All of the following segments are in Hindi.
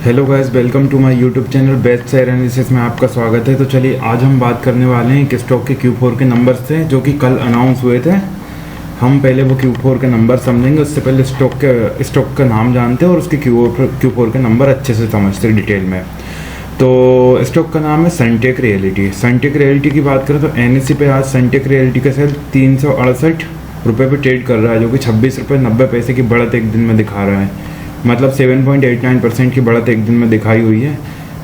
Hello guys, welcome to my YouTube channel best share analysis में आपका स्वागत है। तो चलिए आज हम बात करने वाले हैं एक स्टॉक के Q4 के नंबर्स से जो कि कल अनाउंस हुए थे। हम पहले वो Q4 के नंबर समझेंगे, उससे पहले स्टॉक का नाम जानते हैं और उसके Q4 के नंबर अच्छे से समझते हैं डिटेल में। तो स्टॉक का नाम है सनटेक रियलिटी। सनटेक रियलिटी की बात करें तो NSE पे आज सनटेक रियलिटी का सेल 368 रुपये पे ट्रेड कर रहा है, जो कि 26 रुपये 90 पैसे की बढ़त एक दिन में दिखा रहा है। मतलब 7.89% की बढ़त एक दिन में दिखाई हुई है।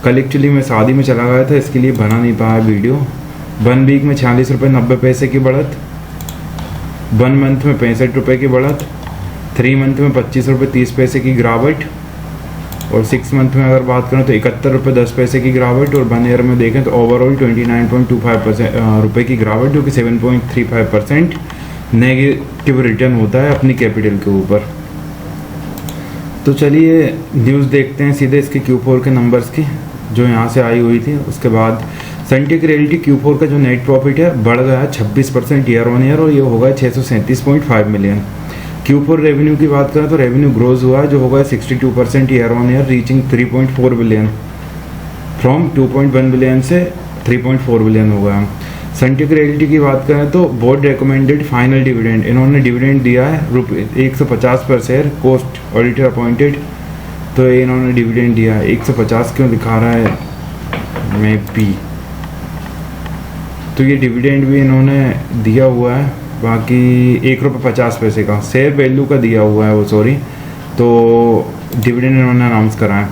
कल एक्चुअली मैं शादी में चला गया था, इसके लिए बना नहीं पाया वीडियो। 1 वीक में 46 रुपये 90 पैसे की बढ़त, 1 मंथ में 65 रुपये की बढ़त, 3 मंथ में 25 रुपये 30 पैसे की गिरावट, और 6 मंथ में अगर बात करें तो 71 रुपये 10 पैसे की गिरावट, और 1 ईयर में देखें तो ओवरऑल 29.25% रुपये की गिरावट, जो कि 7.35% नेगेटिव रिटर्न होता है अपनी कैपिटल के ऊपर। तो चलिए न्यूज़ देखते हैं सीधे इसके Q4 के नंबर्स की जो यहाँ से आई हुई थी। उसके बाद सनटेक रियलिटी Q4 का जो नेट प्रॉफिट है बढ़ गया 26% ईयर ऑन ईयर, और ये होगा 637.5 मिलियन। Q4 रेवेन्यू की बात करें तो रेवेन्यू ग्रोथ हुआ है जो होगा 62% year on year, reaching 3.4 billion from 2.1 billion से 3.4 बिलियन हो गया। सनटेक रियलिटी की बात करें तो बोर्ड रिकमेंडेड फाइनल डिविडेंड, इन्होंने डिविडेंड दिया है ₹150 पर शेयर, कोस्ट ऑडिटर अपॉइंटेड। तो ये इन्होंने डिविडेंड दिया है। 150 क्यों दिखा रहा है मैं पी, तो ये डिविडेंड भी इन्होंने दिया हुआ है। बाकी ₹1.50 का शेयर वैल्यू का दिया हुआ है वो, सॉरी। तो डिविडेंड इन्होंने अनाउंस करा है।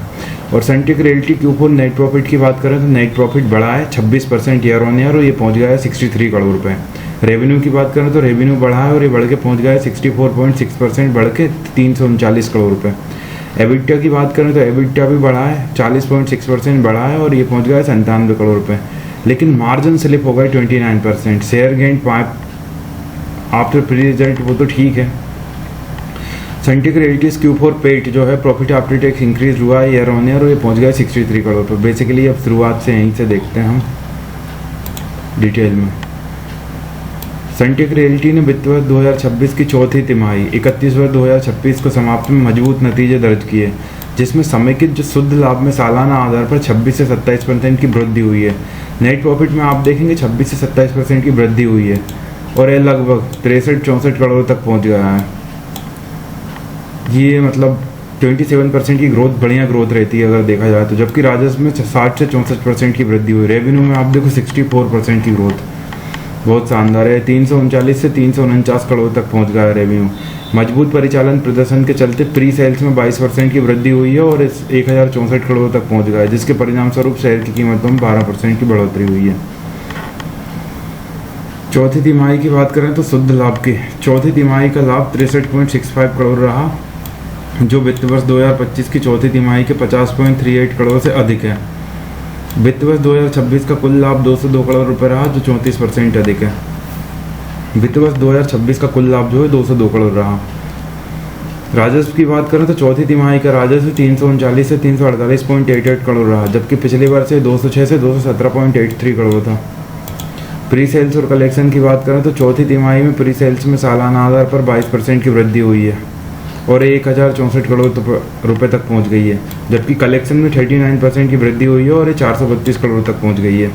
और Sunteck reality Q4 net profit की बात करें तो नेट प्रॉफिट बढ़ा है 26% ईयर ऑन ईयर, और ये पहुंच गया है 63 करोड़ रुपए। रेवेन्यू की बात करें तो रेवेन्यू बढ़ा है और ये बढ़ के पहुंच गया है 64.6% बढ़ के 339 करोड़ रुपए। एबिटा की बात करें तो एबिटा भी बढ़ा है 40.6% बढ़ा है, और ये पहुंच गया है 97 करोड़ रुपए। लेकिन मार्जिन स्लिप हो गया 29%। Share gain after pre result वो तो ठीक है। सनटेक रियलिटीज Q4 पेट जो है प्रॉफिट आफ्टर टैक्स इंक्रीज हुआ है ईयर ऑन ईयर, और ये पहुंच गया 63 करोड़ पर। बेसिकली अब शुरुआत से यहीं से देखते हैं हम डिटेल में। सनटेक रियलिटी ने वित्त वर्ष 2026 की चौथी तिमाही 31/2026 को समाप्ति में मजबूत नतीजे दर्ज किए, जिसमें समेकित जो शुद्ध लाभ में सालाना आधार पर 26 से 27% की वृद्धि हुई है। नेट प्रॉफिट में आप देखेंगे 26 से 27% की वृद्धि हुई है, और ये लगभग 63-64 करोड़ तक पहुँच गया है। ये मतलब 27% की ग्रोथ बढ़िया ग्रोथ रहती है अगर देखा जाए तो, जबकि राजस्व में 60 से 64% की वृद्धि हुई। रेवेन्यू में आप देखो 64% की ग्रोथ, बहुत शानदार है। 339 से 349 करोड़ तक पहुंच गया है रेवेन्यू। मजबूत परिचालन प्रदर्शन के चलते प्री सेल्स में 22% की वृद्धि हुई है, और 1064 करोड़ तक पहुंच गया है, जिसके परिणाम स्वरूप शेयर की कीमतों में 12% की बढ़ोतरी हुई है। चौथी तिमाही की बात करें तो शुद्ध लाभ की चौथी तिमाही का लाभ 63.65 करोड़ रहा, जो वित्त वर्ष 2025 की चौथी तिमाही के 50.38 करोड़ से अधिक है। वित्त वर्ष 2026 का कुल लाभ 202 करोड़ रुपए रहा, जो 34% अधिक है। वित्त वर्ष 2026 का कुल लाभ जो है 202 करोड़ रहा। राजस्व की बात करें तो चौथी तिमाही का राजस्व 339 से 348.88 करोड़ रहा, जबकि पिछले वर्ष से 206 से 217.83 करोड़ था। प्री सेल्स और कलेक्शन की बात करें तो चौथी तिमाही में प्री सेल्स में सालाना आधार पर 22% की वृद्धि हुई है, और 1064 करोड़ रुपए तक पहुंच गई है, जबकि कलेक्शन में 39% की वृद्धि हुई है, और ये 432 करोड़ तक पहुंच गई है।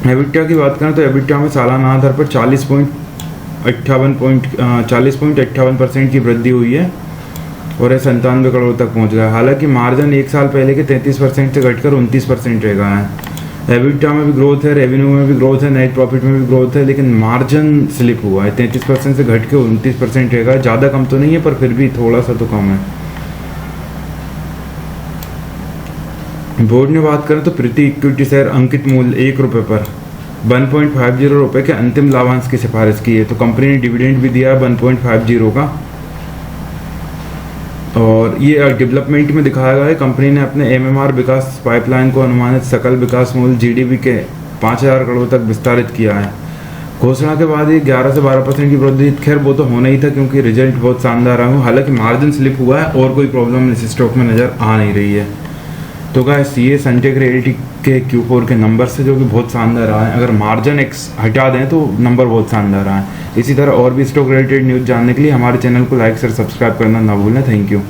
एबिटा की बात करें तो एबिटा में सालाना आधार पर 40.58% की वृद्धि हुई है, और ये 97 करोड़ तक पहुंच गया। हालांकि मार्जिन 1 साल पहले के 33% से घटकर 29% रह गया है। एबिटा में भी ग्रोथ है, रेवेन्यू में भी ग्रोथ है, नेट प्रॉफिट में भी ग्रोथ है, लेकिन मार्जिन स्लिप हुआ है। 33% से घट के 29% रहेगा। ज़्यादा कम तो नहीं है, पर फिर भी थोड़ा सा तो कम है। बोर्ड ने बात करें तो प्रति इक्विटी शेयर अंकित मूल्य ₹1 पर 1.50 रुपये के अंतिम लाभांश की सिफारिश की है। तो कंपनी ने डिविडेंड भी दिया है 1.50 का, और ये डेवलपमेंट में दिखाया गया है। कंपनी ने अपने MMR विकास पाइपलाइन को अनुमानित सकल विकास मूल्य GDP के 5000 करोड़ तक विस्तारित किया है। घोषणा के बाद ये 11 से 12% की वृद्धि, खैर वो तो होना ही था क्योंकि रिजल्ट बहुत शानदार रहा। हालांकि मार्जिन स्लिप हुआ है और कोई प्रॉब्लम इस स्टॉक में नज़र आ नहीं रही है। तो गाइस ये सनटेक रियलिटी के Q4 के नंबर से जो कि बहुत शानदार रहा है। अगर मार्जिन एक्स हटा दें तो नंबर बहुत शानदार रहा है। इसी तरह और भी स्टॉक रिलेटेड न्यूज़ जानने के लिए हमारे चैनल को लाइक शेयर सब्सक्राइब करना ना भूलें। Thank you.